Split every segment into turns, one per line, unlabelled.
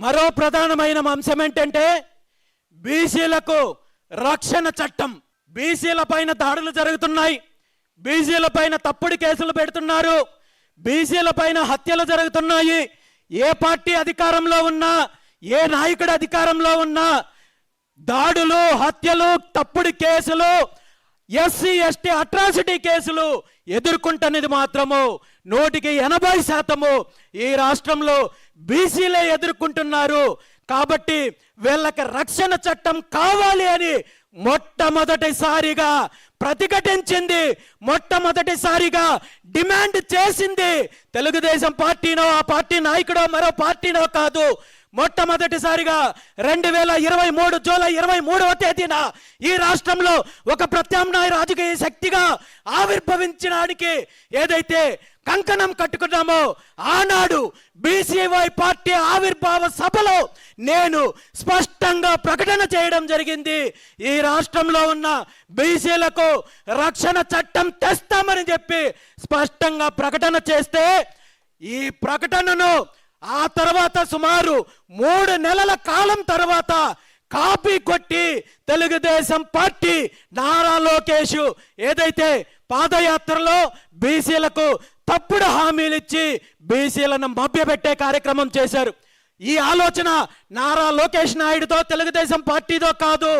మరో ప్రధానమైన అంశం ఏంటంటే బీసీలకు రక్షణ చట్టం. బీసీల పైన దాడులు జరుగుతున్నాయి, బీసీల పైన తప్పుడు కేసులు పెడుతున్నారు, బీసీల పైన హత్యలు జరుగుతున్నాయి. ఏ పార్టీ అధికారంలో ఉన్నా, ఏ నాయకుడు అధికారంలో ఉన్నా దాడులు, హత్యలు, తప్పుడు కేసులు, ఎస్సీ ఎస్టీ అట్రాసిటీ కేసులు ఎదుర్కొంటున్నది మాత్రము 100% ఈ రాష్ట్రంలో బీసీలే ఎదుర్కొంటున్నారు. కాబట్టి వీళ్ళకి రక్షణ చట్టం కావాలి అని మొట్టమొదటిసారిగా ప్రతిఘటించింది, మొట్టమొదటిసారిగా డిమాండ్ చేసింది తెలుగుదేశం పార్టీనో, ఆ పార్టీ నాయకుడో, మరో పార్టీనో కాదు. మొట్టమొదటిసారిగా 2023 జూలై 23వ తేదీన ఈ రాష్ట్రంలో ఒక ప్రత్యామ్నాయ రాజకీయ శక్తిగా ఆవిర్భవించడానికి ఏదైతే కంకణం కట్టుకున్నామో ఆనాడు బీసీవై పార్టీ ఆవిర్భావ సభలో నేను స్పష్టంగా ప్రకటన చేయడం జరిగింది. ఈ రాష్ట్రంలో ఉన్న బీసీలకు రక్షణ చట్టం తెస్తామని చెప్పి స్పష్టంగా ప్రకటన చేస్తే ఈ ప్రకటనను ఆ తర్వాత సుమారు 3 నెలల కాలం తర్వాత కాపీ కొట్టి తెలుగుదేశం పార్టీ నారా లోకేష్ ఏదైతే పాదయాత్రలో బీసీలకు తప్పుడు హామీలు ఇచ్చి బీసీలను మభ్యపెట్టే కార్యక్రమం చేశారు. ఈ ఆలోచన నారా లోకేష్ నాయుడుతో, తెలుగుదేశం పార్టీతో కాదు,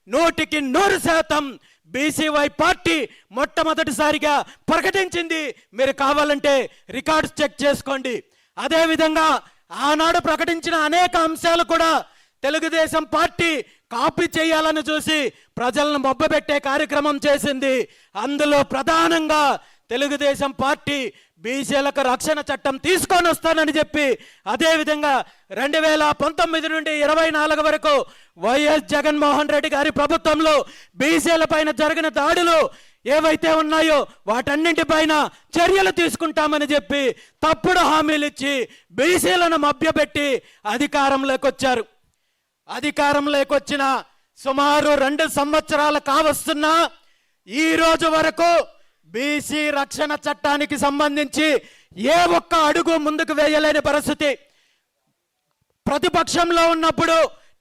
100% బీసీవై పార్టీ మొట్టమొదటిసారిగా ప్రకటించింది. మీరు కావాలంటే రికార్డ్స్ చెక్ చేసుకోండి. అదేవిధంగా ఆనాడు ప్రకటించిన అనేక అంశాలు కూడా తెలుగుదేశం పార్టీ కాపీ చేయాలని చూసి ప్రజలను మొబ్బపెట్టే కార్యక్రమం చేసింది. అందులో ప్రధానంగా తెలుగుదేశం పార్టీ బీసీలకు రక్షణ చట్టం తీసుకొని వస్తానని చెప్పి, అదేవిధంగా 2019 నుండి 24 వరకు వైఎస్ జగన్మోహన్ రెడ్డి గారి ప్రభుత్వంలో బీసీల పైన జరిగిన దాడులు ఏవైతే ఉన్నాయో వాటన్నింటిపైన చర్యలు తీసుకుంటామని చెప్పి తప్పుడు హామీలు ఇచ్చి బీసీలను మభ్యపెట్టి అధికారంలోకి వచ్చారు. అధికారంలోకి వచ్చిన సుమారు 2 సంవత్సరాలు కావస్తున్నా ఈ రోజు వరకు బీసీ రక్షణ చట్టానికి సంబంధించి ఏ ఒక్క అడుగు ముందుకు వేయలేని పరిస్థితి. ప్రతిపక్షంలో ఉన్నప్పుడు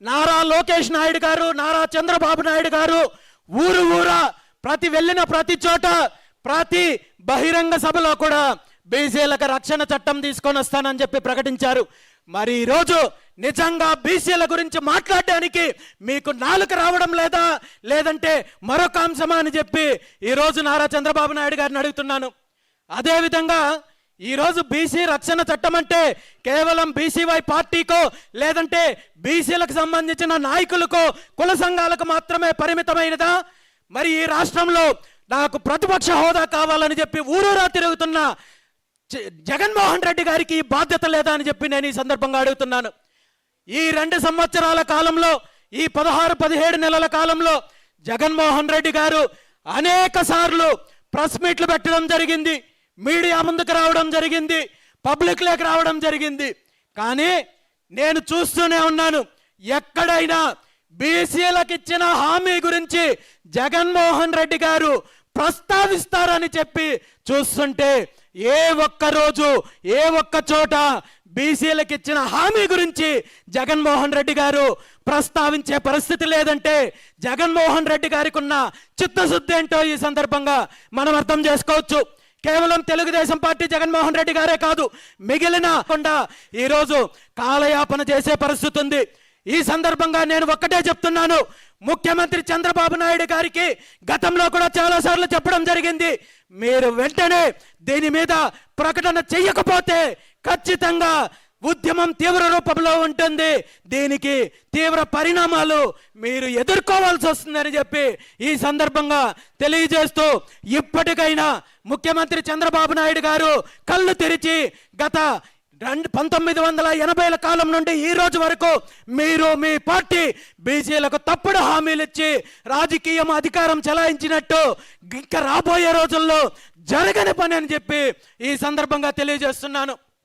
నారా లోకేష్ నాయుడు గారు, నారా చంద్రబాబు నాయుడు గారు ఊరా వెళ్ళిన ప్రతి చోట, ప్రతి బహిరంగ సభలో కూడా బీసీలకు రక్షణ చట్టం తీసుకొని వస్తానని చెప్పి ప్రకటించారు. మరి ఈరోజు నిజంగా బీసీల గురించి మాట్లాడడానికి మీకు నాలుక రావడం లేదా, లేదంటే మరొక అంశమా అని చెప్పి ఈరోజు నారా చంద్రబాబు నాయుడు గారిని అడుగుతున్నాను. అదేవిధంగా ఈరోజు బీసీ రక్షణ చట్టం అంటే కేవలం బీసీవై పార్టీకో, లేదంటే బీసీలకు సంబంధించిన నాయకులకో, కుల సంఘాలకు మాత్రమే పరిమితమైనదా? మరి ఈ రాష్ట్రంలో నాకు ప్రతిపక్ష హోదా కావాలని చెప్పి ఊరూరా తిరుగుతున్న జగన్మోహన్ రెడ్డి గారికి బాధ్యత లేదా అని చెప్పి నేను ఈ సందర్భంగా అడుగుతున్నాను. ఈ 2 సంవత్సరాల కాలంలో, ఈ 16-17 నెలల కాలంలో జగన్మోహన్ రెడ్డి గారు అనేక సార్లు ప్రెస్ మీట్లు పెట్టడం జరిగింది, మీడియా ముందుకు రావడం జరిగింది, పబ్లిక్ లేక రావడం జరిగింది. కానీ నేను చూస్తూనే ఉన్నాను, ఎక్కడైనా బీసీలకు ఇచ్చిన హామీ గురించి జగన్మోహన్ రెడ్డి గారు ప్రస్తావిస్తారని చెప్పి చూస్తుంటే ఏ ఒక్క రోజు, ఏ ఒక్క చోట బీసీలకు ఇచ్చిన హామీ గురించి జగన్మోహన్ రెడ్డి గారు ప్రస్తావించే పరిస్థితి లేదంటే జగన్మోహన్ రెడ్డి గారికి ఉన్న చిత్తశుద్ధి ఏంటో ఈ సందర్భంగా మనం అర్థం చేసుకోవచ్చు. కేవలం తెలుగుదేశం పార్టీ జగన్మోహన్ రెడ్డి గారే కాదు, మిగిలిన ఈరోజు కాలయాపన చేసే పరిస్థితి ఉంది. ఈ సందర్భంగా నేను ఒక్కటే చెప్తున్నాను, ముఖ్యమంత్రి చంద్రబాబు నాయుడు గారికి గతంలో కూడా చాలా సార్లు చెప్పడం జరిగింది, మీరు వెంటనే దీని మీద ప్రకటన చెయ్యకపోతే ఖచ్చితంగా ఉద్యమం తీవ్ర రూపంలో ఉంటుంది, దీనికి తీవ్ర పరిణామాలు మీరు ఎదుర్కోవాల్సి వస్తుందని చెప్పి ఈ సందర్భంగా తెలియజేస్తూ, ఇప్పటికైనా ముఖ్యమంత్రి చంద్రబాబు నాయుడు గారు కళ్ళు తెరిచి గత 1980ల కాలం నుండి ఈ రోజు వరకు మీరు, మీ పార్టీ బీసీలకు తప్పుడు హామీలు ఇచ్చి రాజకీయం అధికారం చెలాయించినట్టు ఇంకా రాబోయే రోజుల్లో జరగని పని అని చెప్పి ఈ సందర్భంగా తెలియజేస్తున్నాను.